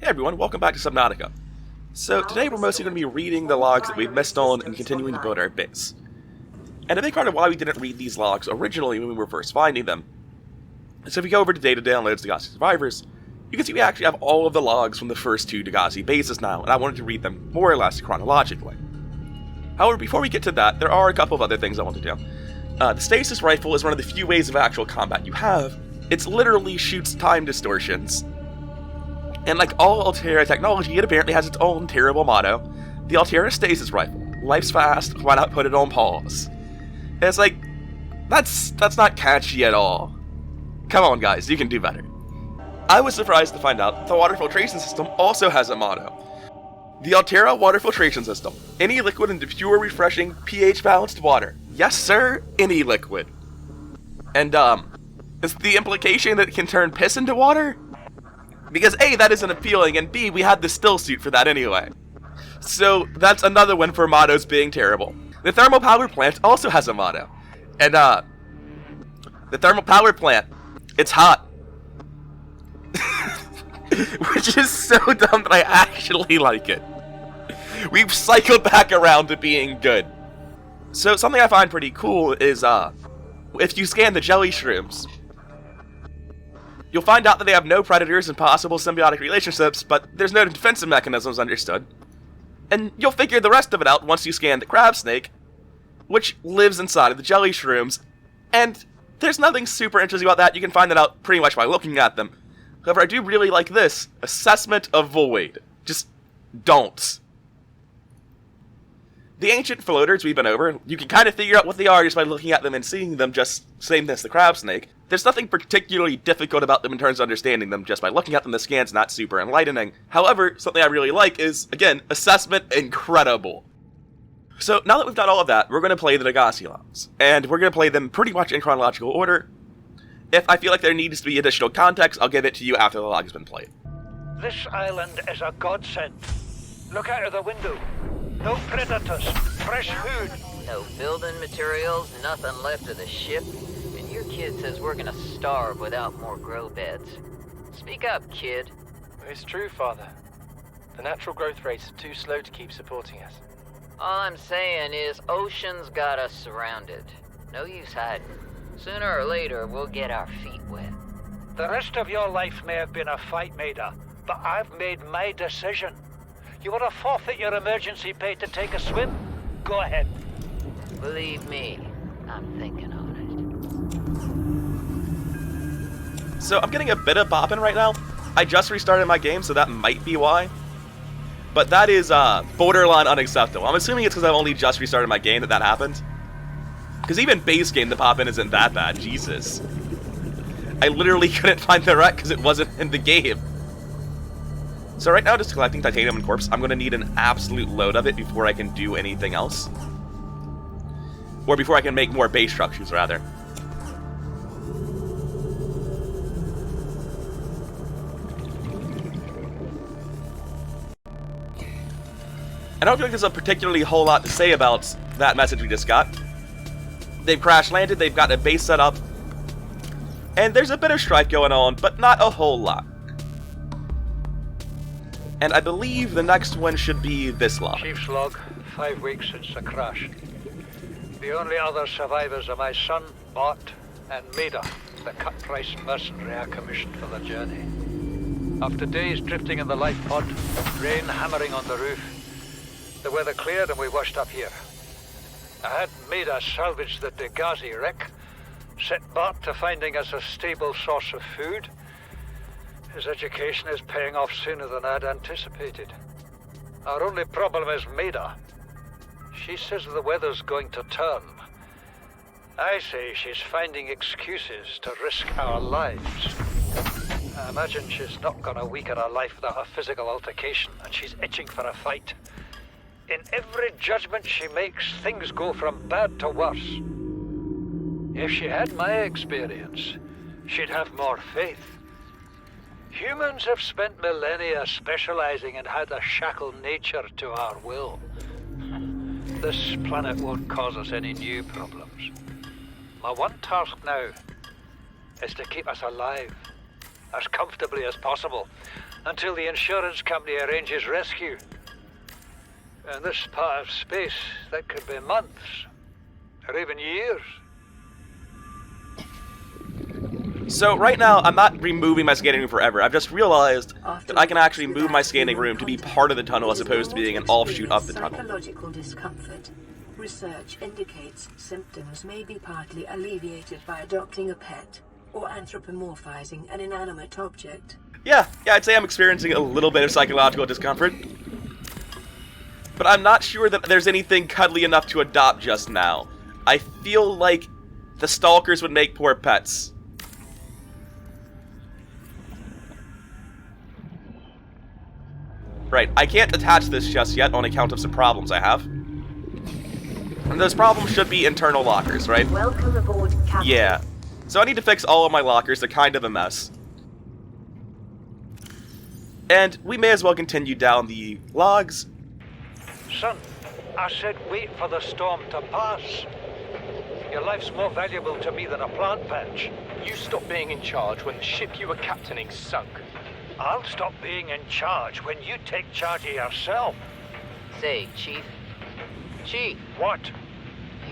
Hey everyone, welcome back to Subnautica. So today we're mostly going to be reading the logs that we've missed on and continuing to build our base. And a big part of why we didn't read these logs originally when we were first finding them. So if we go over to data downloads Degasi survivors, you can see we actually have all of the logs from the first two Degasi bases now, and I wanted to read them more or less chronologically. However, before we get to that, there are a couple of other things I want to do. The stasis rifle is one of the few ways of actual combat you have. It literally shoots time distortions. And like all Altera technology, it apparently has its own terrible motto. The Altera stasis rifle. Life's fast, why not put it on pause? And it's like, that's not catchy at all. Come on guys, you can do better. I was surprised to find out the water filtration system also has a motto. The Altera water filtration system. Any liquid into pure, refreshing, pH-balanced water. Yes sir, any liquid. And is the implication that it can turn piss into water? Because A, that isn't appealing, and B, we had the still suit for that anyway. So that's another one for mottos being terrible. The thermal power plant also has a motto. And the thermal power plant, it's hot. Which is so dumb that I actually like it. We've cycled back around to being good. So something I find pretty cool is if you scan the jelly shrooms, you'll find out that they have no predators and possible symbiotic relationships, but there's no defensive mechanisms understood. And you'll figure the rest of it out once you scan the crab snake, which lives inside of the jelly shrooms. And there's nothing super interesting about that. You can find that out pretty much by looking at them. However, I do really like this. Assessment of void. Just don't. The ancient floaters we've been over, you can kind of figure out what they are just by looking at them and seeing them, just same as the crab snake. There's nothing particularly difficult about them in terms of understanding them just by looking at them. The scan's not super enlightening. However, something I really like is, again, assessment incredible. So now that we've done all of that, we're going to play the Degasi logs. And we're going to play them pretty much in chronological order. If I feel like there needs to be additional context, I'll give it to you after the log has been played. This island is a godsend. Look out of the window. No predators, fresh food. No building materials, nothing left of the ship. And your kid says we're gonna starve without more grow beds. Speak up, kid. It's true, Father. The natural growth rates are too slow to keep supporting us. All I'm saying is ocean's got us surrounded. No use hiding. Sooner or later, we'll get our feet wet. The rest of your life may have been a fight, Maida, but I've made my decision. You want to forfeit your emergency pay to take a swim? Go ahead. Believe me, I'm thinking on it. So I'm getting a bit of bopping right now. I just restarted my game, so that might be why. But that is borderline unacceptable. I'm assuming it's because I've only just restarted my game that happened. Because even base game, the pop-in isn't that bad. Jesus. I literally couldn't find the wreck because it wasn't in the game. So right now, just collecting titanium and corpse, I'm going to need an absolute load of it before I can do anything else. Or before I can make more base structures, rather. I don't feel like there's a particularly whole lot to say about that message we just got. They've crash-landed, they've got a base set up, and there's a bit of strife going on, but not a whole lot. And I believe the next one should be this log. Chief's log, 5 weeks since the crash. The only other survivors are my son, Bot, and Maida, the cut-price mercenary I commissioned for the journey. After days drifting in the life pod, rain hammering on the roof, the weather cleared and we washed up here. I had Maida salvage the Degasi wreck, set Bart to finding us a stable source of food. His education is paying off sooner than I'd anticipated. Our only problem is Maida. She says the weather's going to turn. I say she's finding excuses to risk our lives. I imagine she's not gonna weaken her life without a physical altercation, and she's itching for a fight. In every judgment she makes, things go from bad to worse. If she had my experience, she'd have more faith. Humans have spent millennia specializing in how to shackle nature to our will. This planet won't cause us any new problems. My one task now is to keep us alive, as comfortably as possible, until the insurance company arranges rescue. In this part of space, that could be months, or even years. So right now, I'm not removing my scanning room forever. I've just realized that I can actually move my scanning room to be part of the tunnel as opposed to being an offshoot of the tunnel. Psychological discomfort. Research indicates symptoms may be partly alleviated by adopting a pet or anthropomorphizing an inanimate object. Yeah, I'd say I'm experiencing a little bit of psychological discomfort. But I'm not sure that there's anything cuddly enough to adopt just now. I feel like the Stalkers would make poor pets. Right, I can't attach this just yet on account of some problems I have. And those problems should be internal lockers, right? Welcome aboard, Captain. Yeah. So I need to fix all of my lockers, they're kind of a mess. And we may as well continue down the logs. Son, I said wait for the storm to pass. Your life's more valuable to me than a plant patch. You stopped being in charge when the ship you were captaining sunk. I'll stop being in charge when you take charge of yourself. Say, Chief. Chief, What?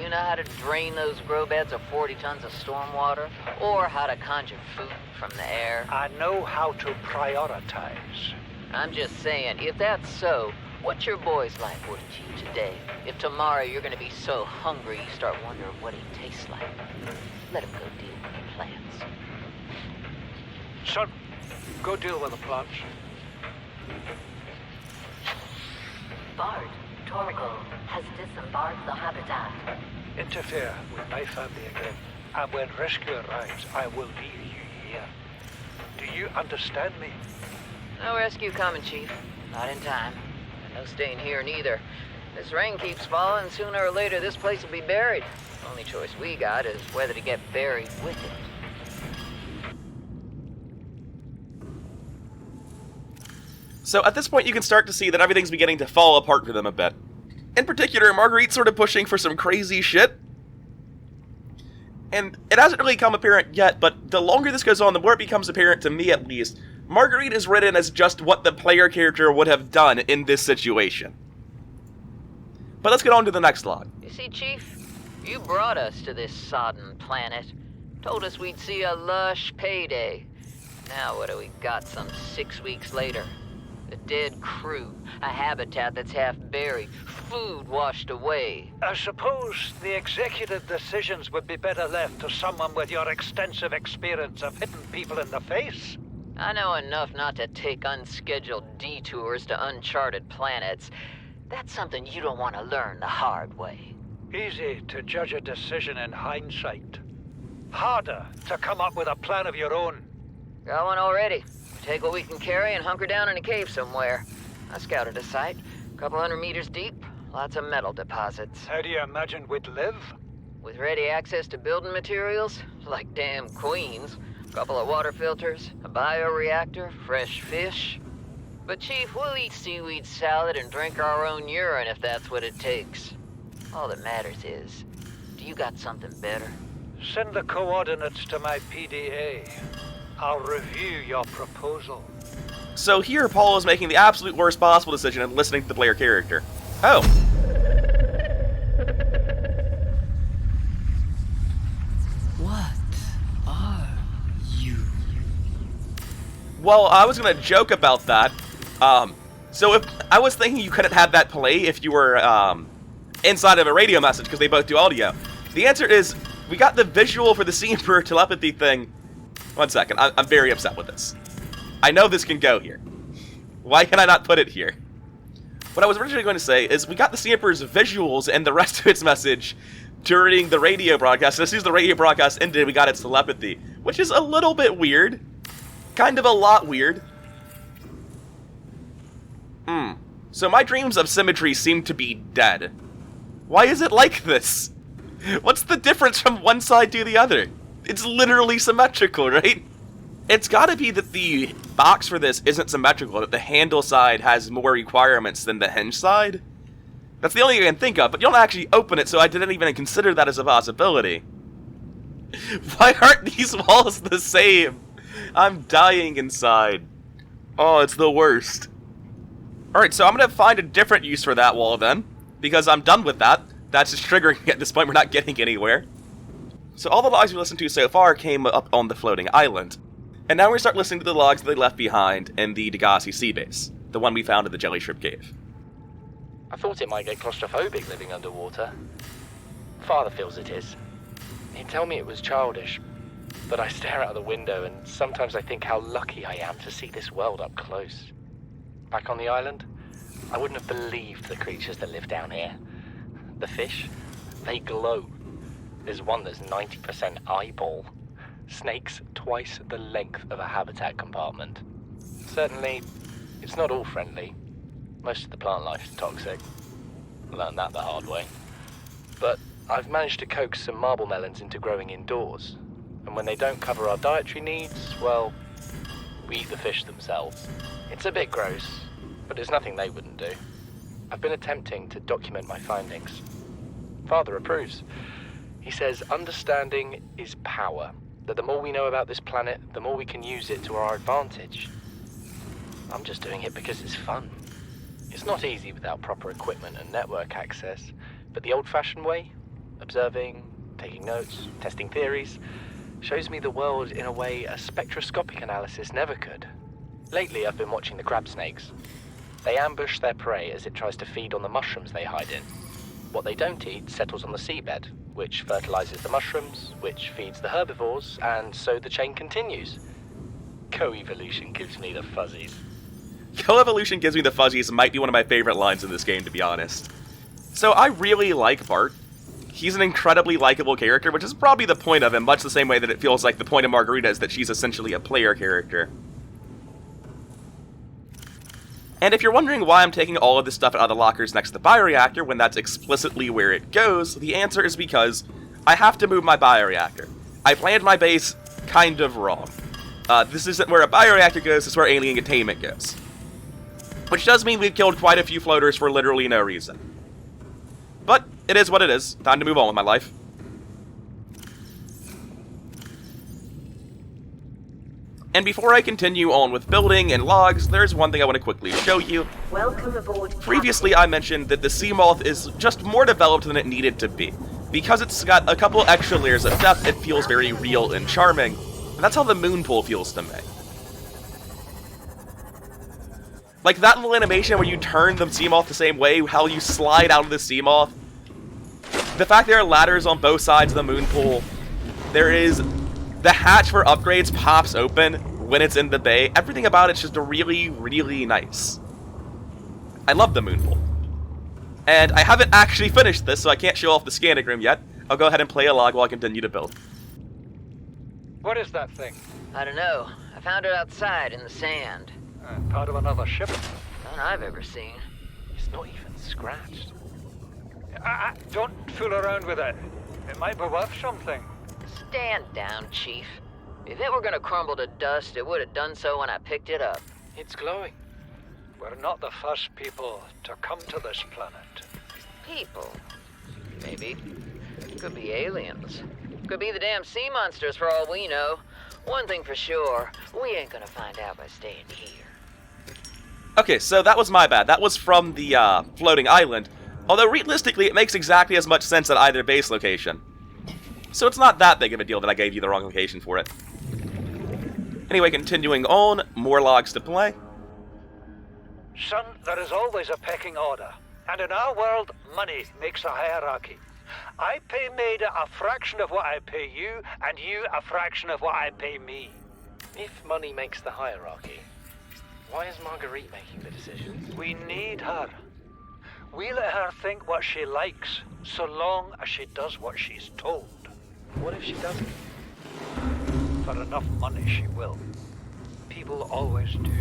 you know how to drain those grow beds of 40 tons of stormwater? Or how to conjure food from the air? I know how to prioritize. I'm just saying, if that's so, what's your boy's life worth to you today? If tomorrow you're gonna be so hungry you start wondering what he tastes like, let him go deal with the plants. Son, go deal with the plants. Bard, Torgal has disembarked the habitat. Interfere with my family again, and when rescue arrives, I will leave you here. Do you understand me? No rescue coming, Chief. Not in time. And no staying here neither. This rain keeps falling, sooner or later this place will be buried. Only choice we got is whether to get buried with it. So at this point you can start to see that everything's beginning to fall apart for them a bit. In particular, Marguerite's sort of pushing for some crazy shit. And it hasn't really become apparent yet, but the longer this goes on, the more it becomes apparent to me at least. Marguerite is written as just what the player character would have done in this situation. But let's get on to the next log. You see, Chief, you brought us to this sodden planet. Told us we'd see a lush payday. Now what do we got some 6 weeks later? A dead crew, a habitat that's half buried, food washed away. I suppose the executive decisions would be better left to someone with your extensive experience of hitting people in the face. I know enough not to take unscheduled detours to uncharted planets. That's something you don't want to learn the hard way. Easy to judge a decision in hindsight. Harder to come up with a plan of your own. Got one already. Take what we can carry and hunker down in a cave somewhere. I scouted a site, a couple 100 meters deep, lots of metal deposits. How do you imagine we'd live? With ready access to building materials, like damn queens, a couple of water filters, a bioreactor, fresh fish. But Chief, we'll eat seaweed salad and drink our own urine if that's what it takes. All that matters is, do you got something better? Send the coordinates to my PDA. I'll review your proposal. So here Paul is making the absolute worst possible decision and listening to the player character. Oh. What are you? Well, I was gonna joke about that. So if I was thinking you couldn't have that play if you were inside of a radio message because they both do audio. The answer is we got the visual for the Seamoth telepathy thing. One second, I'm very upset with this. I know this can go here. Why can I not put it here? What I was originally going to say is we got the Seamoth's visuals and the rest of its message during the radio broadcast. And as soon as the radio broadcast ended, we got its telepathy, which is a little bit weird. Kind of a lot weird. So my dreams of symmetry seem to be dead. Why is it like this? What's the difference from one side to the other? It's literally symmetrical, right? It's gotta be that the box for this isn't symmetrical, that the handle side has more requirements than the hinge side. That's the only thing I can think of, but you don't actually open it, so I didn't even consider that as a possibility. Why aren't these walls the same? I'm dying inside. Oh, it's the worst. Alright, so I'm gonna find a different use for that wall then, because I'm done with that. That's just triggering at this point, we're not getting anywhere. So all the logs we listened to so far came up on the floating island. And now we start listening to the logs that they left behind in the Degasi sea base, the one we found in the Jelly Shrimp Cave. I thought it might get claustrophobic living underwater. Father feels it is. He'd tell me it was childish, but I stare out of the window and sometimes I think how lucky I am to see this world up close. Back on the island, I wouldn't have believed the creatures that live down here. The fish, they glow. There's one that's 90% eyeball. Snakes twice the length of a habitat compartment. Certainly, it's not all friendly. Most of the plant life is toxic. Learned that the hard way. But I've managed to coax some marble melons into growing indoors. And when they don't cover our dietary needs, well, we eat the fish themselves. It's a bit gross, but there's nothing they wouldn't do. I've been attempting to document my findings. Father approves. He says understanding is power, that the more we know about this planet, the more we can use it to our advantage. I'm just doing it because it's fun. It's not easy without proper equipment and network access, but the old-fashioned way, observing, taking notes, testing theories, shows me the world in a way a spectroscopic analysis never could. Lately, I've been watching the crab snakes. They ambush their prey as it tries to feed on the mushrooms they hide in. What they don't eat settles on the seabed, which fertilizes the mushrooms, which feeds the herbivores, and so the chain continues. Co-evolution gives me the fuzzies. Co-evolution gives me the fuzzies might be one of my favorite lines in this game, to be honest. So I really like Bart. He's an incredibly likable character, which is probably the point of him, much the same way that it feels like the point of Margarita is that she's essentially a player character. And if you're wondering why I'm taking all of this stuff out of the lockers next to the bioreactor when that's explicitly where it goes, the answer is because I have to move my bioreactor. I planned my base kind of wrong. This isn't where a bioreactor goes, it's where alien containment goes. Which does mean we've killed quite a few floaters for literally no reason. But it is what it is. Time to move on with my life. And before I continue on with building and logs, there's one thing I want to quickly show you. Welcome aboard. Previously I mentioned that the Seamoth is just more developed than it needed to be. Because it's got a couple extra layers of depth, it feels very real and charming. And that's how the moon pool feels to me. Like that little animation where you turn the Seamoth the same way, how you slide out of the Seamoth. The fact there are ladders on both sides of the moon pool. There is... The hatch for upgrades pops open when it's in the bay. Everything about it's just really, really nice. I love the moon pool. And I haven't actually finished this, so I can't show off the scanning room yet. I'll go ahead and play a log while I continue to build. What is that thing? I don't know. I found it outside in the sand. Part of another ship? None I've ever seen. It's not even scratched. Don't fool around with it. It might be worth something. Stand down, Chief. If it were gonna crumble to dust, it would have done so when I picked it up. It's glowing. We're not the first people to come to this planet. People. Maybe. Could be aliens. Could be the damn sea monsters for all we know. One thing for sure, we ain't gonna find out by staying here. Okay, so that was my bad. That was from the floating island. Although realistically, it makes exactly as much sense at either base location. So it's not that big of a deal that I gave you the wrong location for it. Anyway, continuing on, more logs to play. Son, there is always a pecking order. And in our world, money makes a hierarchy. I pay Maida a fraction of what I pay you, and you a fraction of what I pay me. If money makes the hierarchy, why is Marguerite making the decisions? We need her. We let her think what she likes, so long as she does what she's told. What if she doesn't? For enough money, she will. People always do.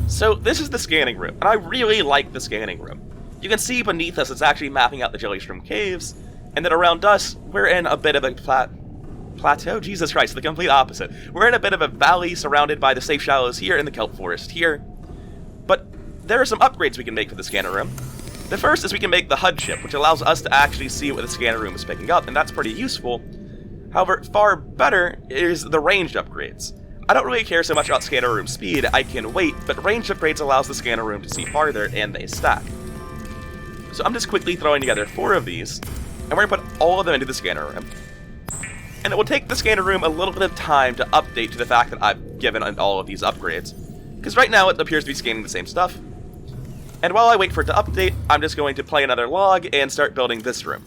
So this is the scanning room, and I really like the scanning room. You can see beneath us it's actually mapping out the Jelly Shrimp Caves, and then around us, we're in a bit of a plateau? Jesus Christ, the complete opposite. We're in a bit of a valley surrounded by the safe shallows here and the kelp forest here. But there are some upgrades we can make for the scanner room. The first is we can make the HUD chip, which allows us to actually see what the scanner room is picking up, and that's pretty useful. However, far better is the ranged upgrades. I don't really care so much about scanner room speed, I can wait, but range upgrades allows the scanner room to see farther, and they stack. So I'm just quickly throwing together 4 of these, and we're going to put all of them into the scanner room. And it will take the scanner room a little bit of time to update to the fact that I've given all of these upgrades. Because right now it appears to be scanning the same stuff. And while I wait for it to update, I'm just going to play another log and start building this room.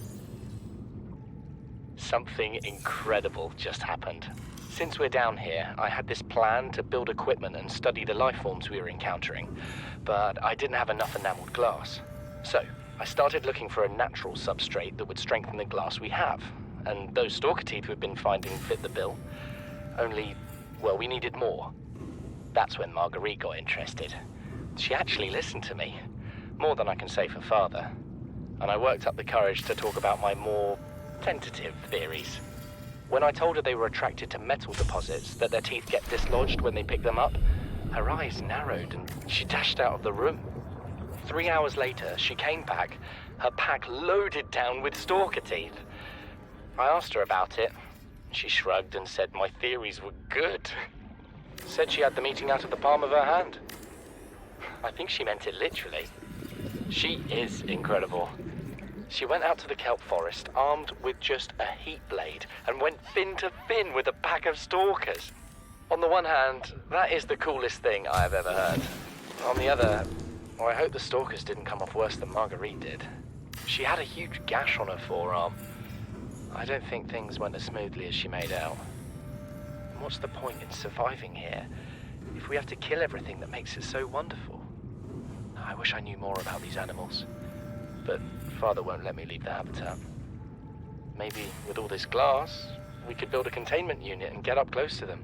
Something incredible just happened. Since we're down here, I had this plan to build equipment and study the life forms we were encountering, but I didn't have enough enameled glass. So, I started looking for a natural substrate that would strengthen the glass we have, and those stalker teeth we've been finding fit the bill. Only, well, we needed more. That's when Marguerite got interested. She actually listened to me, more than I can say for father, and I worked up the courage to talk about my more tentative theories. When I told her they were attracted to metal deposits, that their teeth get dislodged when they pick them up, her eyes narrowed and she dashed out of the room. 3 hours later, she came back, her pack loaded down with stalker teeth. I asked her about it. She shrugged and said my theories were good. Said she had the meeting out of the palm of her hand. I think she meant it literally. She is incredible. She went out to the kelp forest armed with just a heat blade and went fin to fin with a pack of stalkers. On the one hand, that is the coolest thing I have ever heard. On the other, I hope the stalkers didn't come off worse than Marguerite did. She had a huge gash on her forearm. I don't think things went as smoothly as she made out. And what's the point in surviving here if we have to kill everything that makes it so wonderful? I wish I knew more about these animals, but Father won't let me leave the habitat. Maybe with all this glass, we could build a containment unit and get up close to them.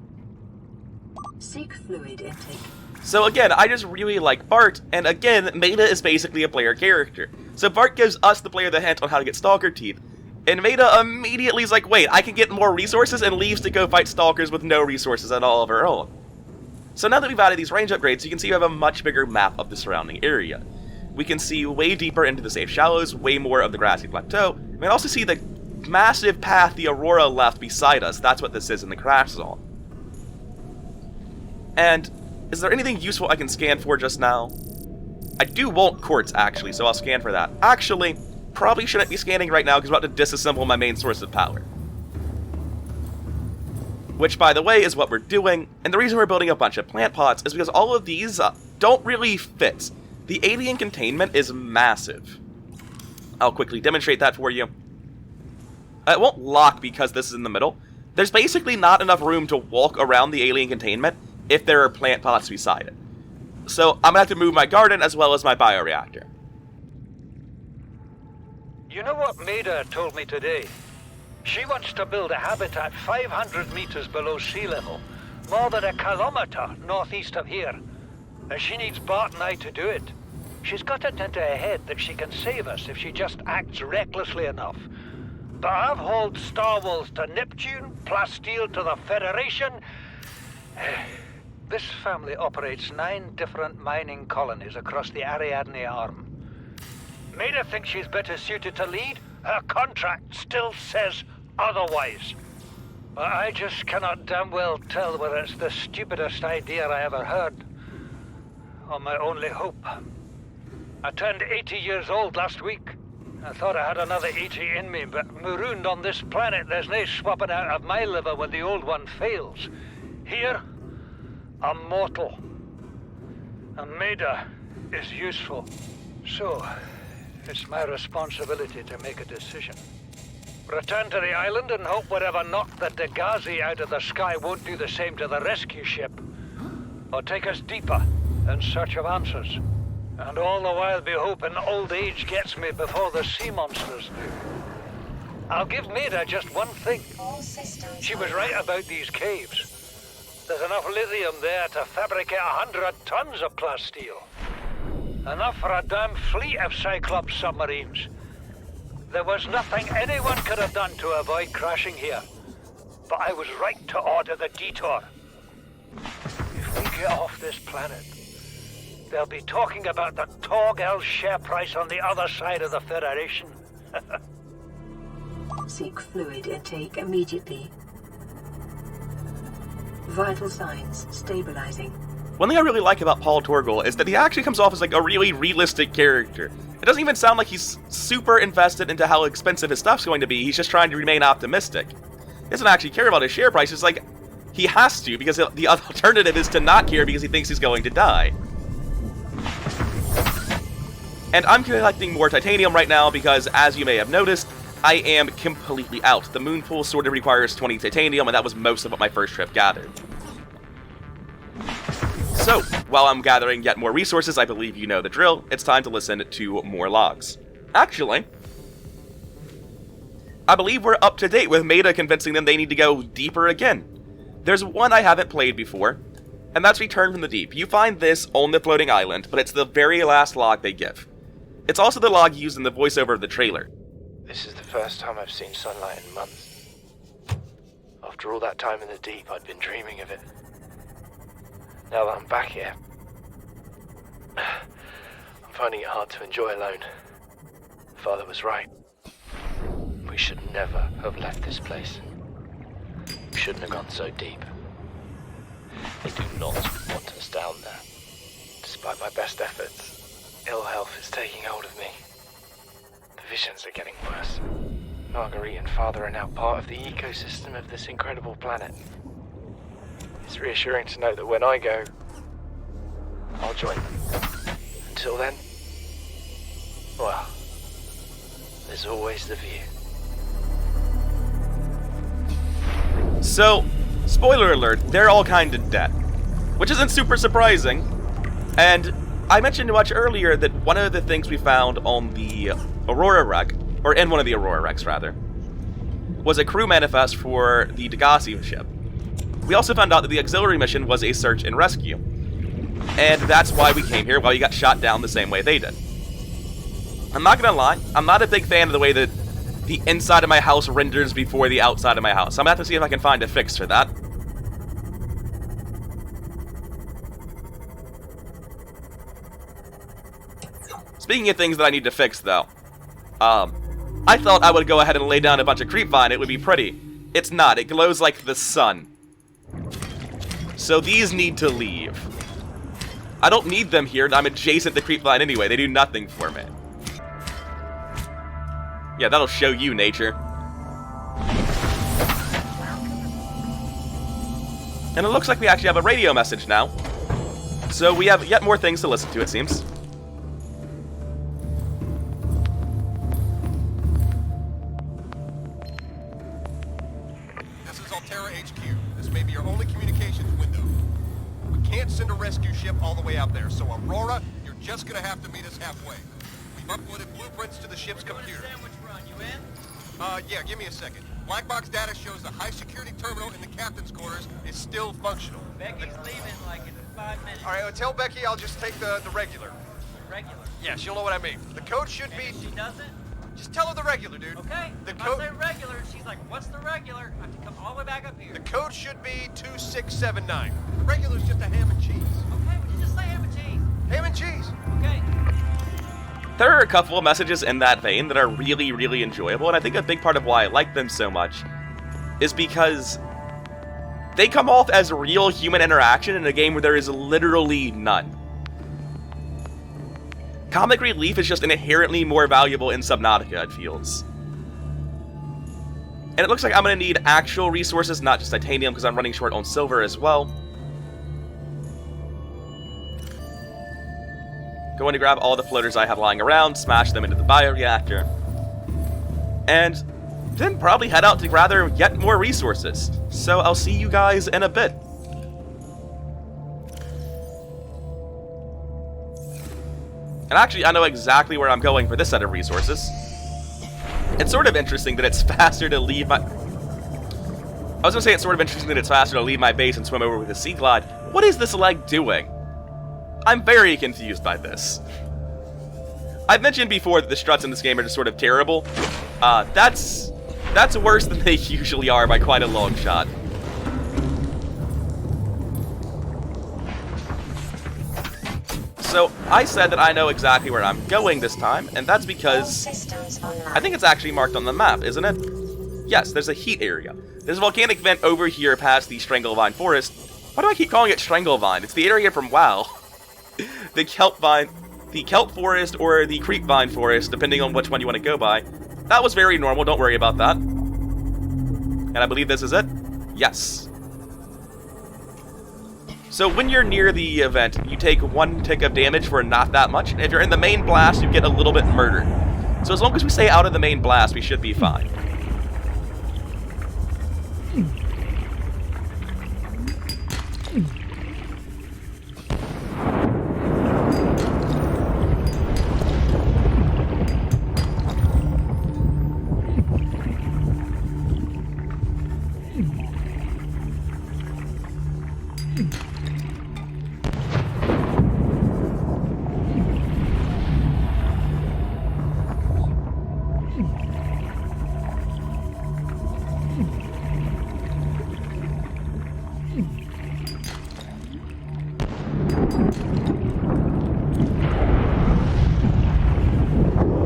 Seek fluid intake. So again, I just really like Bart, and again, Maida is basically a player character. So Bart gives us, the player, the hint on how to get stalker teeth, and Maida immediately is like, wait, I can get more resources, and leaves to go fight stalkers with no resources at all of her own. So now that we've added these range upgrades, you can see we have a much bigger map of the surrounding area. We can see way deeper into the safe shallows, way more of the grassy plateau. We can also see the massive path the Aurora left beside us. That's what this is in the crash zone. And is there anything useful I can scan for just now? I do want quartz, actually, so I'll scan for that. Actually, probably shouldn't be scanning right now because I'm about to disassemble my main source of power. Which, by the way, is what we're doing, and the reason we're building a bunch of plant pots is because all of these don't really fit. The alien containment is massive. I'll quickly demonstrate that for you. It won't lock because this is in the middle. There's basically not enough room to walk around the alien containment if there are plant pots beside it. So I'm going to have to move my garden as well as my bioreactor. You know what Maida told me today? She wants to build a habitat 500 meters below sea level, more than 1 kilometer northeast of here. And she needs Bart and I to do it. She's got it into her head that she can save us if she just acts recklessly enough. But I've hauled Star Wars to Neptune, Plasteel to the Federation. This family operates 9 different mining colonies across the Ariadne Arm. Maida thinks she's better suited to lead. Her contract still says otherwise. But I just cannot damn well tell whether it's the stupidest idea I ever heard, or my only hope. I turned 80 years old last week. I thought I had another 80 in me, but marooned on this planet, there's no swapping out of my liver when the old one fails. Here, I'm mortal. And Maida is useful. So, it's my responsibility to make a decision. Return to the island and hope whatever knocked the Degasi out of the sky won't do the same to the rescue ship. Or take us deeper in search of answers. And all the while be hoping old age gets me before the sea monsters do. I'll give Maida just one thing. She was right about these caves. There's enough lithium there to fabricate 100 tons of plasteel. Enough for a damn fleet of Cyclops submarines. There was nothing anyone could have done to avoid crashing here. But I was right to order the detour. If we get off this planet, they'll be talking about the Torgal share price on the other side of the Federation. Seek fluid intake immediately. Vital signs stabilizing. One thing I really like about Paul Torgal is that he actually comes off as like a really realistic character. It doesn't even sound like he's super invested into how expensive his stuff's going to be, he's just trying to remain optimistic. He doesn't actually care about his share price, it's like, he has to, because the alternative is to not care because he thinks he's going to die. And I'm collecting more titanium right now because, as you may have noticed, I am completely out. The moon pool sort of requires 20 titanium, and that was most of what my first trip gathered. So, while I'm gathering yet more resources, I believe you know the drill, it's time to listen to more logs. Actually, I believe we're up to date with Meta convincing them they need to go deeper again. There's one I haven't played before, and that's Return from the Deep. You find this on the floating island, but it's the very last log they give. It's also the log used in the voiceover of the trailer. This is the first time I've seen sunlight in months. After all that time in the deep, I'd been dreaming of it. Now that I'm back here, I'm finding it hard to enjoy alone. Father was right. We should never have left this place. We shouldn't have gone so deep. They do not want us down there. Despite my best efforts, ill health is taking hold of me. The visions are getting worse. Marguerite and Father are now part of the ecosystem of this incredible planet. It's reassuring to know that when I go, I'll join them. Until then, well, there's always the view. So, spoiler alert, they're all kind of dead. Which isn't super surprising. And I mentioned much earlier that one of the things we found on the Aurora wreck, or in one of the Aurora wrecks rather, was a crew manifest for the Degasi ship. We also found out that the auxiliary mission was a search and rescue. And that's why we came here, why we got shot down the same way they did. I'm not gonna lie, I'm not a big fan of the way that the inside of my house renders before the outside of my house. I'm gonna have to see if I can find a fix for that. Speaking of things that I need to fix, though, I thought I would go ahead and lay down a bunch of creepvine, it would be pretty. It's not, it glows like the sun. So these need to leave. I don't need them here, I'm adjacent to creepvine anyway, they do nothing for me. Yeah, that'll show you, nature. And it looks like we actually have a radio message now. So we have yet more things to listen to, it seems. May be your only communications window. We can't send a rescue ship all the way out there, so Aurora, you're just gonna have to meet us halfway. We've uploaded blueprints to the ship's computer. Yeah, give me a second. Black box data shows the high security terminal in the captain's quarters is still functional. Becky's leaving like in 5 minutes. Alright, tell Becky I'll just take the regular. Regular? Yeah, she'll know what I mean. The code should And be... if she doesn't? Just tell her the regular, dude. Okay. The If code... I say regular, she's like, what's the regular? I have to come all the way back up here. The code should be 2679. The regular's just a ham and cheese. Okay, would you just say ham and cheese? Ham and cheese. Okay. There are a couple of messages in that vein that are really, really enjoyable, and I think a big part of why I like them so much is because they come off as real human interaction in a game where there is literally none. Comic relief is just inherently more valuable in Subnautica, it feels. And it looks like I'm going to need actual resources, not just titanium, because I'm running short on silver as well. Going to grab all the floaters I have lying around, smash them into the bioreactor, and then probably head out to gather yet more resources. So I'll see you guys in a bit. And actually, I know exactly where I'm going for this set of resources. It's sort of interesting that it's faster to leave my... I was gonna say it's sort of interesting that it's faster to leave my base and swim over with a Seaglide. What is this leg doing? I'm very confused by this. I've mentioned before that the struts in this game are just sort of terrible. That's worse than they usually are by quite a long shot. So, I said that I know exactly where I'm going this time, and that's because I think it's actually marked on the map, isn't it? Yes, there's a heat area. There's a volcanic vent over here past the Stranglevine Forest, Why do I keep calling it Stranglevine? It's the area from WoW. The kelp vine, the kelp forest, or the creepvine forest, depending on which one you want to go by. That was very normal, don't worry about that. And I believe this is it? Yes. So when you're near the event, you take 1 tick of damage for not that much. And if you're in the main blast, you get a little bit murdered. So as long as we stay out of the main blast, we should be fine.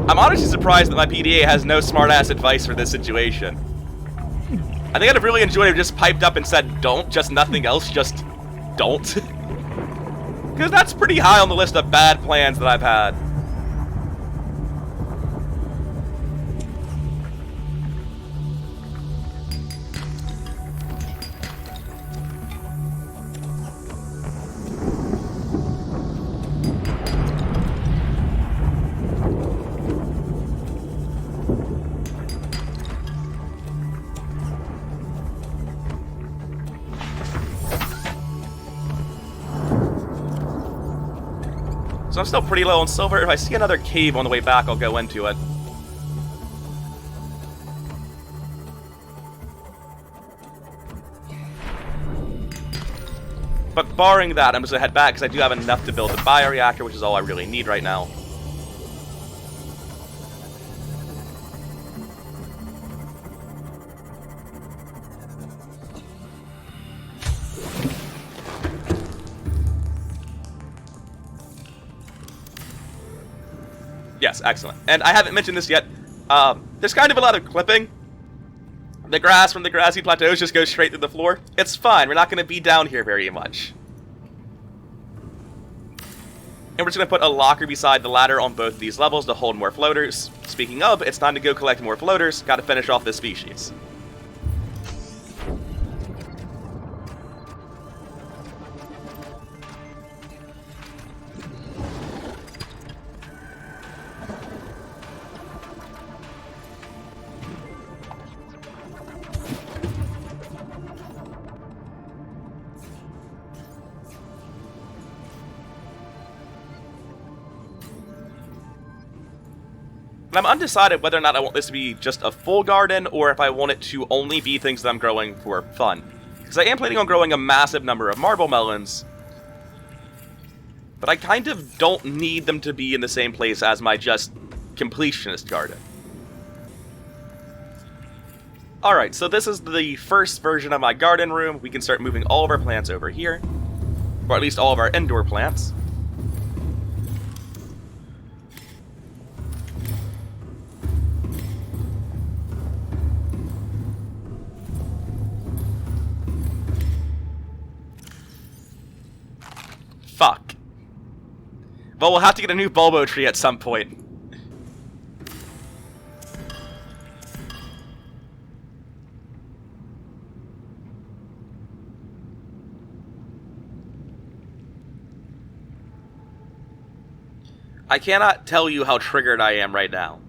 I'm honestly surprised that my PDA has no smart-ass advice for this situation. I think I'd have really enjoyed if it just piped up and said, don't, just nothing else, just don't. Because that's pretty high on the list of bad plans that I've had. So I'm still pretty low on silver. If I see another cave on the way back, I'll go into it. But barring that, I'm just going to head back because I do have enough to build the bioreactor, which is all I really need right now. Yes, excellent. And I haven't mentioned this yet. There's kind of a lot of clipping. The grass from the grassy plateaus just goes straight through the floor. It's fine. We're not going to be down here very much. And we're just going to put a locker beside the ladder on both these levels to hold more floaters. Speaking of, it's time to go collect more floaters. Got to finish off this species. I'm undecided whether or not I want this to be just a full garden, or if I want it to only be things that I'm growing for fun. Because I am planning on growing a massive number of marble melons, but I kind of don't need them to be in the same place as my just completionist garden. Alright, so this is the first version of my garden room. We can start moving all of our plants over here, or at least all of our indoor plants. Fuck. But we'll have to get a new bulbo tree at some point. I cannot tell you how triggered I am right now.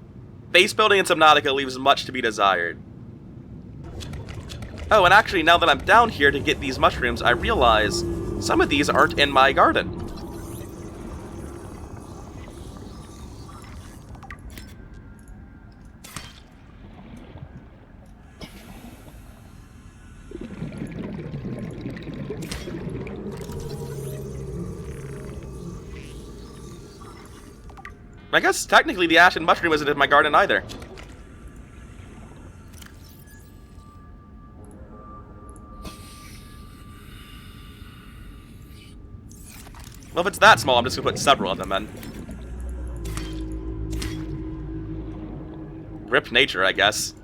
Base building in Subnautica leaves much to be desired. Oh, and actually, now that I'm down here to get these mushrooms, I realize some of these aren't in my garden. I guess technically the ashen mushroom isn't in my garden either. Well, if it's that small, I'm just gonna put several of them in. Rip nature, I guess.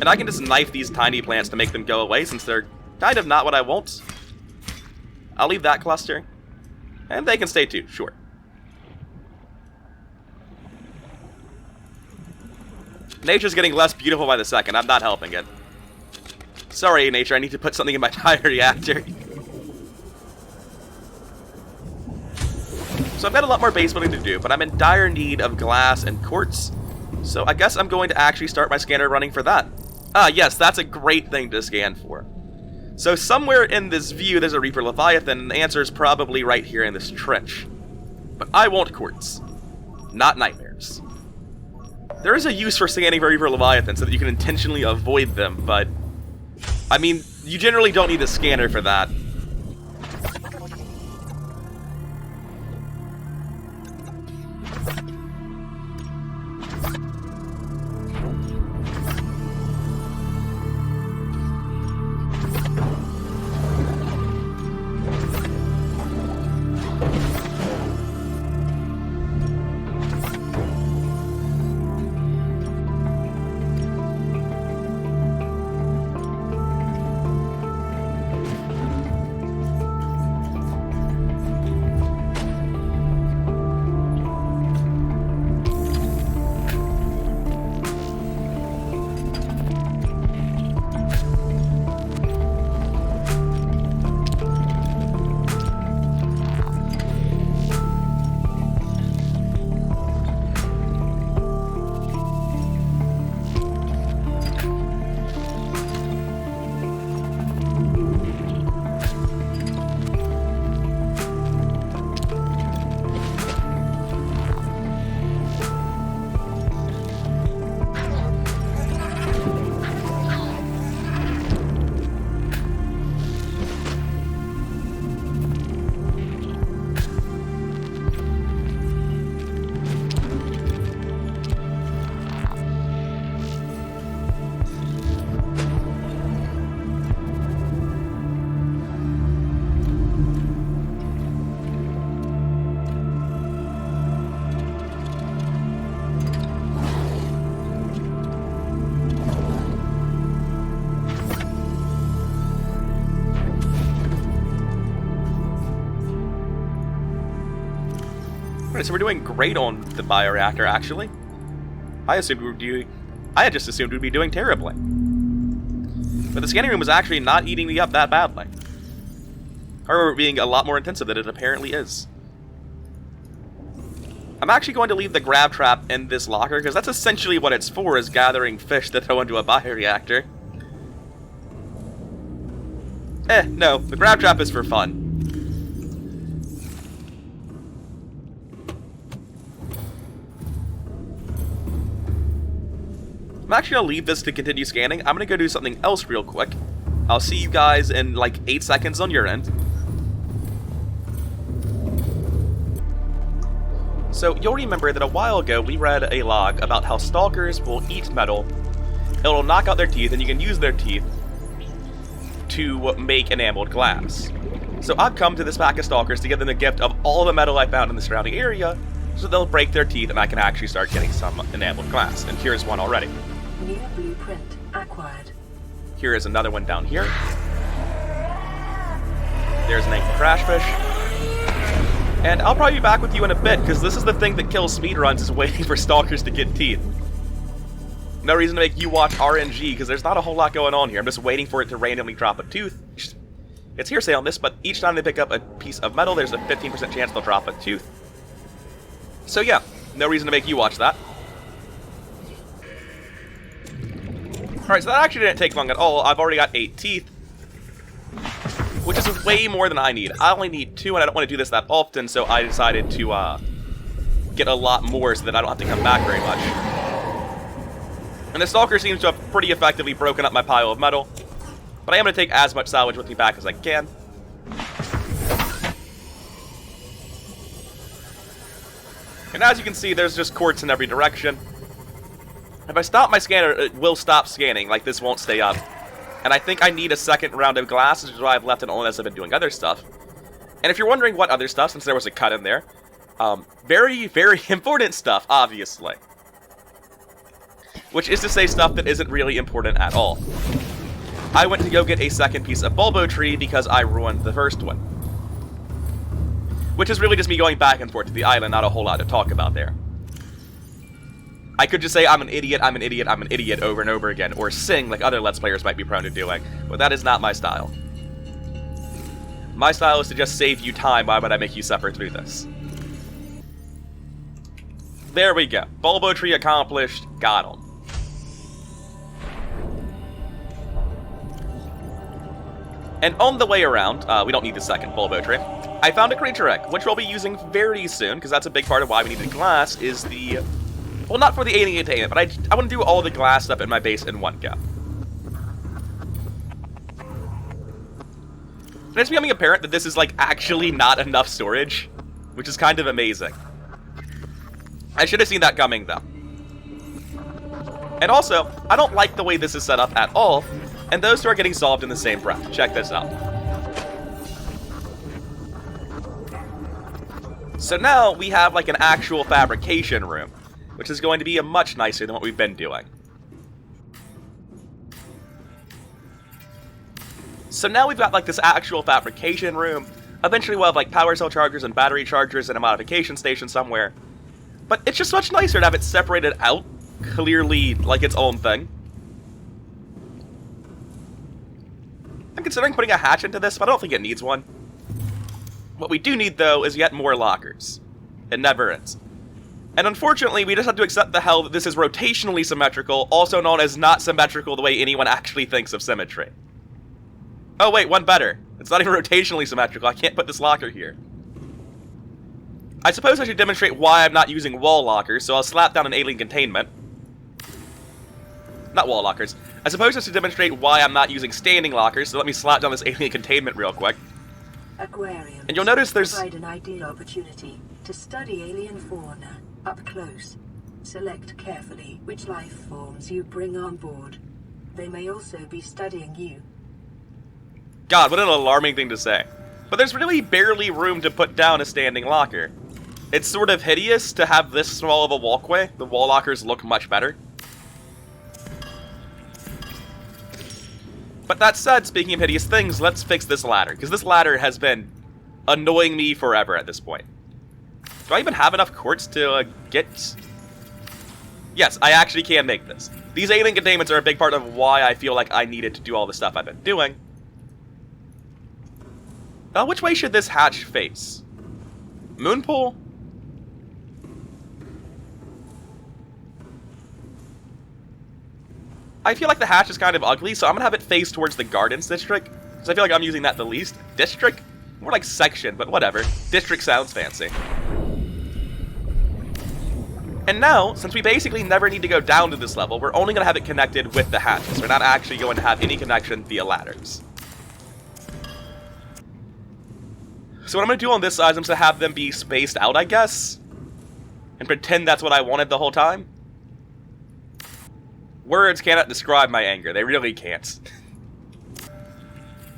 And I can just knife these tiny plants to make them go away, since they're kind of not what I want. I'll leave that cluster. And they can stay too, sure. Nature's getting less beautiful by the second. I'm not helping it. Sorry, nature, I need to put something in my bioreactor. So I've got a lot more base building to do, but I'm in dire need of glass and quartz. So I guess I'm going to actually start my scanner running for that. Ah, yes, that's a great thing to scan for. So somewhere in this view there's a Reaper Leviathan, and the answer is probably right here in this trench. But I want quartz. Not nightmares. There is a use for scanning for Reaper Leviathan so that you can intentionally avoid them, but... I mean, you generally don't need a scanner for that. Alright, so we're doing great on the bioreactor, actually. I had just assumed we'd be doing terribly. But the scanning room was actually not eating me up that badly. I remember it being a lot more intensive than it apparently is. I'm actually going to leave the grab trap in this locker, because that's essentially what it's for, is gathering fish to throw into a bioreactor. No, the grab trap is for fun. I'm actually going to leave this to continue scanning. I'm going to go do something else real quick. I'll see you guys in like 8 seconds on your end. So, you'll remember that a while ago we read a log about how stalkers will eat metal, it'll knock out their teeth, and you can use their teeth to make enameled glass. So I've come to this pack of stalkers to give them the gift of all the metal I found in the surrounding area, so they'll break their teeth and I can actually start getting some enameled glass. And here's one already. New blueprint acquired. Here is another one down here. There's an angry crashfish. And I'll probably be back with you in a bit, because this is the thing that kills speedruns, is waiting for stalkers to get teeth. No reason to make you watch RNG, because there's not a whole lot going on here. I'm just waiting for it to randomly drop a tooth. It's hearsay on this, but each time they pick up a piece of metal, there's a 15% chance they'll drop a tooth. So yeah, no reason to make you watch that. Alright, so that actually didn't take long at all. I've already got 8 teeth, which is way more than I need. I only need 2, and I don't want to do this that often, so I decided to get a lot more so that I don't have to come back very much. And the Stalker seems to have pretty effectively broken up my pile of metal, but I am going to take as much salvage with me back as I can. And as you can see, there's just quartz in every direction. If I stop my scanner, it will stop scanning, like this won't stay up. And I think I need a second round of glass, which is why I've left it on as I've been doing other stuff. And if you're wondering what other stuff, since there was a cut in there, very, very important stuff, obviously. which is to say stuff that isn't really important at all. I went to go get a second piece of bulbo tree because I ruined the first one. Which is really just me going back and forth to the island, not a whole lot to talk about there. I could just say I'm an idiot, I'm an idiot, I'm an idiot over and over again, or sing like other Let's Players might be prone to doing, but that is not my style. My style is to just save you time, why would I make you suffer through this? There we go. Bulbo tree accomplished, got him. And on the way around, we don't need the second bulbo tree, I found a creature egg, which we'll be using very soon, because that's a big part of why we needed glass, is the... Well, not for the alien containment, but I want to do all the glass stuff in my base in one go. And it's becoming apparent that this is, like, actually not enough storage, which is kind of amazing. I should have seen that coming, though. And also, I don't like the way this is set up at all, and those two are getting solved in the same breath. Check this out. So now we have like an actual fabrication room, which is going to be much nicer than what we've been doing. So now we've got like this actual fabrication room. Eventually we'll have like power cell chargers and battery chargers and a modification station somewhere. But it's just much nicer to have it separated out, clearly like its own thing. I'm considering putting a hatch into this, but I don't think it needs one. What we do need, though, is yet more lockers. It never ends. And unfortunately, we just have to accept the hell that this is rotationally symmetrical, also known as not symmetrical the way anyone actually thinks of symmetry. Oh wait, one better. It's not even rotationally symmetrical. I can't put this locker here. I suppose I should demonstrate why I'm not using wall lockers, so I'll slap down an alien containment. Not wall lockers. I suppose I should demonstrate why I'm not using standing lockers, so let me slap down this alien containment real quick. Aquariums and you'll notice there's... provide an ideal opportunity to study alien fauna up close. Select carefully which life forms you bring on board. They may also be studying you. God, what an alarming thing to say. But there's really barely room to put down a standing locker. It's sort of hideous to have this small of a walkway. The wall lockers look much better. But that said, speaking of hideous things, let's fix this ladder, because this ladder has been annoying me forever at this point. Do I even have enough quartz to get... Yes, I actually can make this. These alien containments are a big part of why I feel like I needed to do all the stuff I've been doing. Which way should this hatch face? Moonpool? I feel like the hatch is kind of ugly, so I'm going to have it face towards the Gardens District, because I feel like I'm using that the least. District? More like section, but whatever. District sounds fancy. And now, since we basically never need to go down to this level, we're only going to have it connected with the hatches. We're not actually going to have any connection via ladders. So what I'm going to do on this side is I'm just going to have them be spaced out, I guess, and pretend that's what I wanted the whole time. Words cannot describe my anger. They really can't.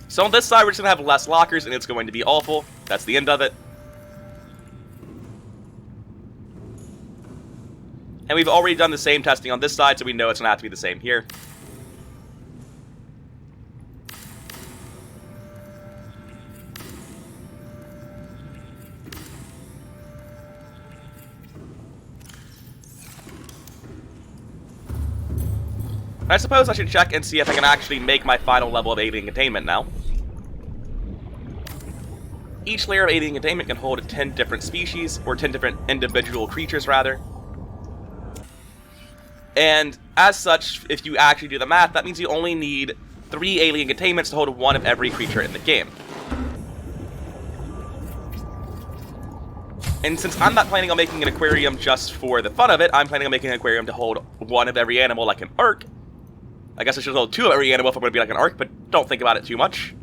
So on this side, we're just going to have less lockers, and it's going to be awful. That's the end of it. And we've already done the same testing on this side, so we know it's going to have to be the same here. I suppose I should check and see if I can actually make my final level of alien containment now. Each layer of alien containment can hold 10 different species, or 10 different individual creatures, rather. And as such, if you actually do the math, that means you only need 3 alien containments to hold one of every creature in the game. And since I'm not planning on making an aquarium just for the fun of it, I'm planning on making an aquarium to hold one of every animal like an ark. I guess I should hold 2 of every animal if I'm going to be like an ark, but don't think about it too much.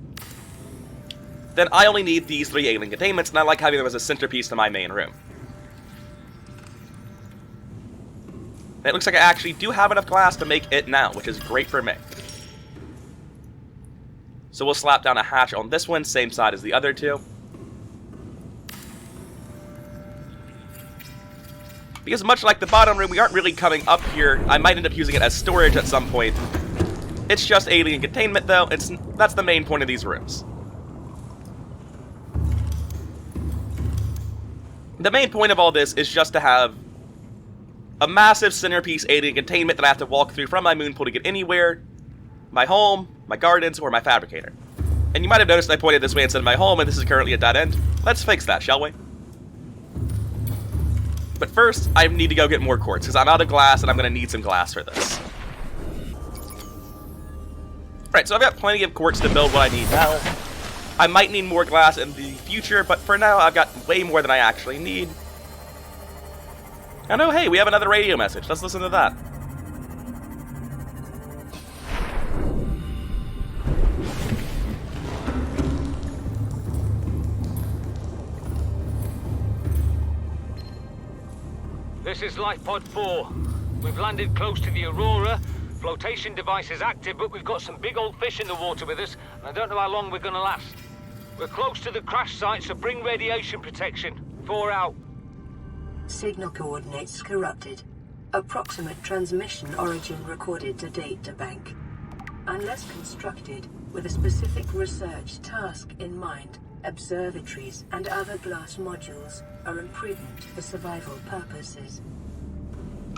Then I only need these 3 alien containments, and I like having them as a centerpiece to my main room. And it looks like I actually do have enough glass to make it now, which is great for me. So we'll slap down a hatch on this one, same side as the other 2. Because much like the bottom room, we aren't really coming up here. I might end up using it as storage at some point. It's just alien containment, though. That's the main point of these rooms. The main point of all this is just to have a massive centerpiece alien containment that I have to walk through from my moon pool to get anywhere. My home, my gardens, or my fabricator. And you might have noticed I pointed this way instead of my home, and this is currently a dead end. Let's fix that, shall we? But first, I need to go get more quartz, because I'm out of glass, and I'm going to need some glass for this. Right, so I've got plenty of quartz to build what I need now. I might need more glass in the future, but for now, I've got way more than I actually need. And oh, hey, we have another radio message. Let's listen to that. This is LifePod 4. We've landed close to the Aurora. Flotation device is active, but we've got some big old fish in the water with us, and I don't know how long we're gonna last. We're close to the crash site, so bring radiation protection. 4 out. Signal coordinates corrupted. Approximate transmission origin recorded to data bank. Unless constructed with a specific research task in mind, observatories and other glass modules are imprudent for survival purposes.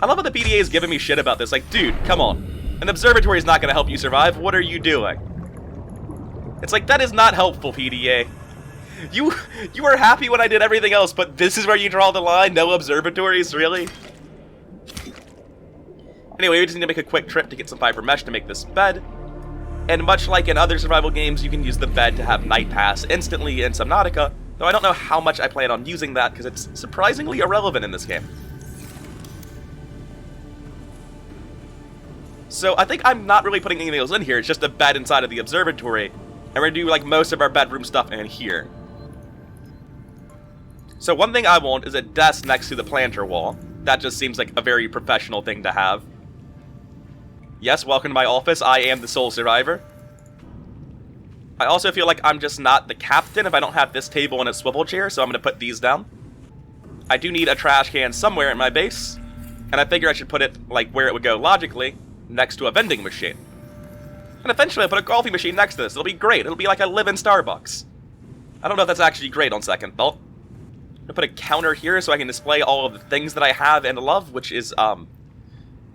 I love how the PDA is giving me shit about this. Like, dude, come on. An observatory is not going to help you survive. What are you doing? It's like, that is not helpful, PDA. You were happy when I did everything else, but this is where you draw the line? No observatories? Really? Anyway, we just need to make a quick trip to get some fiber mesh to make this bed. And much like in other survival games, you can use the bed to have night pass instantly in Subnautica, though I don't know how much I plan on using that, because it's surprisingly irrelevant in this game. So I think I'm not really putting anything else in here, it's just a bed inside of the observatory, and we're going to do like most of our bedroom stuff in here. So one thing I want is a desk next to the planter wall. That just seems like a very professional thing to have. Yes, welcome to my office. I am the sole survivor. I also feel like I'm just not the captain if I don't have this table and a swivel chair, so I'm going to put these down. I do need a trash can somewhere in my base, and I figure I should put it, like, where it would go logically, next to a vending machine. And eventually I'll put a coffee machine next to this. It'll be great. It'll be like a live in Starbucks. I don't know if that's actually great on second thought. I'm going to put a counter here so I can display all of the things that I have and love, which is,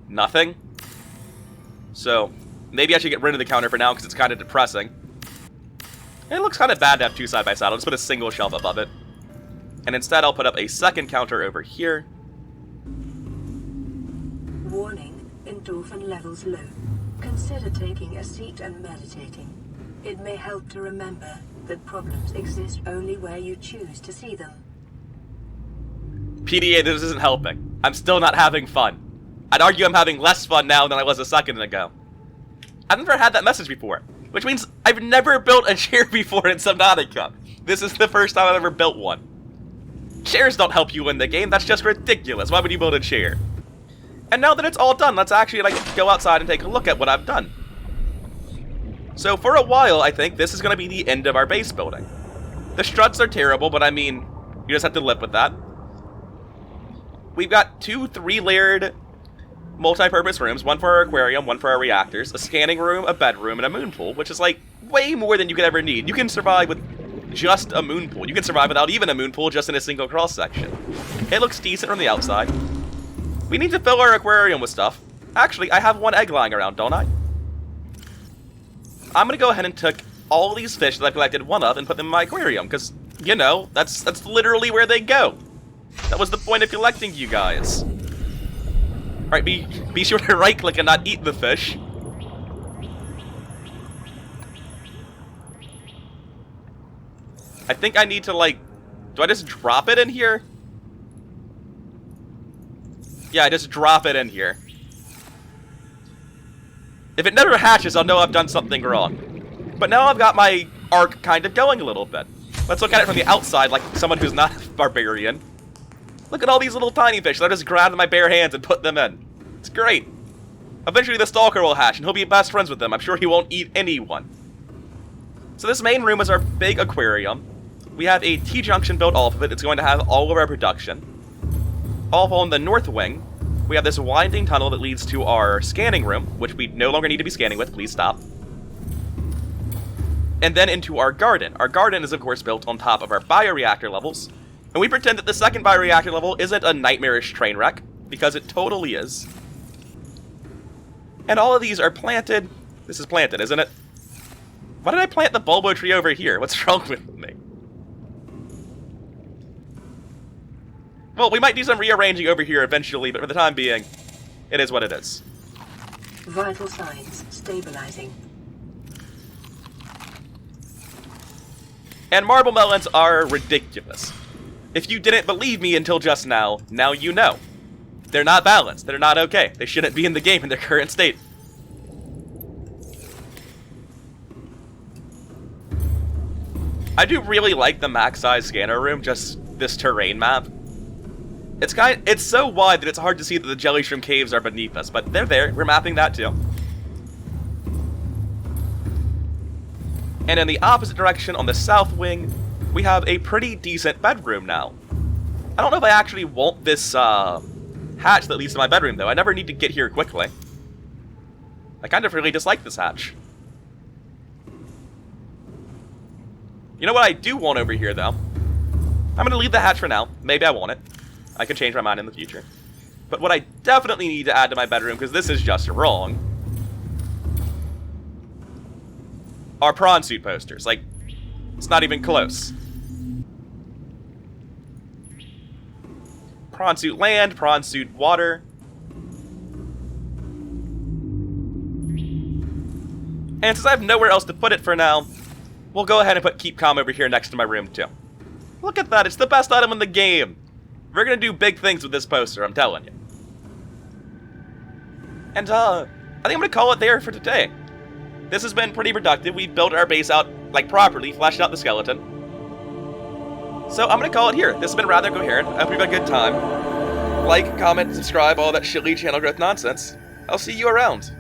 nothing. So, maybe I should get rid of the counter for now, because it's kind of depressing. It looks kind of bad to have two side by side. I'll just put a single shelf above it. And instead, I'll put up a second counter over here. Warning, endorphin levels low. Consider taking a seat and meditating. It may help to remember that problems exist only where you choose to see them. PDA, this isn't helping. I'm still not having fun. I'd argue I'm having less fun now than I was a second ago. I've never had that message before, which means I've never built a chair before in Subnautica. This is the first time I've ever built one. Chairs don't help you win the game, that's just ridiculous. Why would you build a chair? And now that it's all done, let's actually go outside and take a look at what I've done. So for a while, I think this is going to be the end of our base building. The struts are terrible, but I mean, you just have to live with that. We've got 2 3-layered multi-purpose rooms, one for our aquarium, one for our reactors, a scanning room, a bedroom, and a moon pool, which is like way more than you could ever need. You can survive with just a moon pool. You can survive without even a moon pool, just in a single cross-section. It looks decent from the outside. We need to fill our aquarium with stuff. Actually, I have 1 egg lying around, don't I? I'm gonna go ahead and take all these fish that I've collected 1 of and put them in my aquarium, because, you know, that's literally where they go. That was the point of collecting you guys. Alright, be sure to right-click and not eat the fish. I think I need to, like... Do I just drop it in here? Yeah, I just drop it in here. If it never hatches, I'll know I've done something wrong. But now I've got my arc kind of going a little bit. Let's look at it from the outside, like someone who's not a barbarian. Look at all these little tiny fish that I just grabbed with my bare hands and put them in. It's great. Eventually the Stalker will hatch, and he'll be best friends with them. I'm sure he won't eat anyone. So this main room is our big aquarium. We have a T-junction built off of it. It's going to have all of our production. off on the north wing, we have this winding tunnel that leads to our scanning room, which we no longer need to be scanning with, please stop. And then into our garden. Our garden is, of course, built on top of our bioreactor levels, and we pretend that the second bioreactor level isn't a nightmarish train wreck, because it totally is. And all of these are planted. This is planted, isn't it? Why did I plant the bulbo tree over here? What's wrong with me? Well, we might do some rearranging over here eventually, but for the time being, it is what it is. Vital signs stabilizing. And marble melons are ridiculous. If you didn't believe me until just now, now you know. They're not balanced. They're not okay. They shouldn't be in the game in their current state. I do really like the max size scanner room, just this terrain map. It's so wide that it's hard to see that the jelly shroom caves are beneath us, but they're there. We're mapping that too. And in the opposite direction, on the south wing, we have a pretty decent bedroom now. I don't know if I actually want this hatch that leads to my bedroom, though. I never need to get here quickly. I kind of really dislike this hatch. You know what I do want over here, though? I'm going to leave the hatch for now. Maybe I want it. I can change my mind in the future. But what I definitely need to add to my bedroom, because this is just wrong, are prawn suit posters. Like, it's not even close. Prawn suit land, prawn suit water. And since I have nowhere else to put it for now, we'll go ahead and put Keep Calm over here next to my room too. Look at that, it's the best item in the game. We're gonna do big things with this poster, I'm telling you. And I think I'm gonna call it there for today. This has been pretty productive. We've built our base out, like, properly, fleshed out the skeleton. So I'm gonna call it here. This has been rather coherent. I hope you've had a good time. Like, comment, subscribe, all that shilly channel growth nonsense. I'll see you around.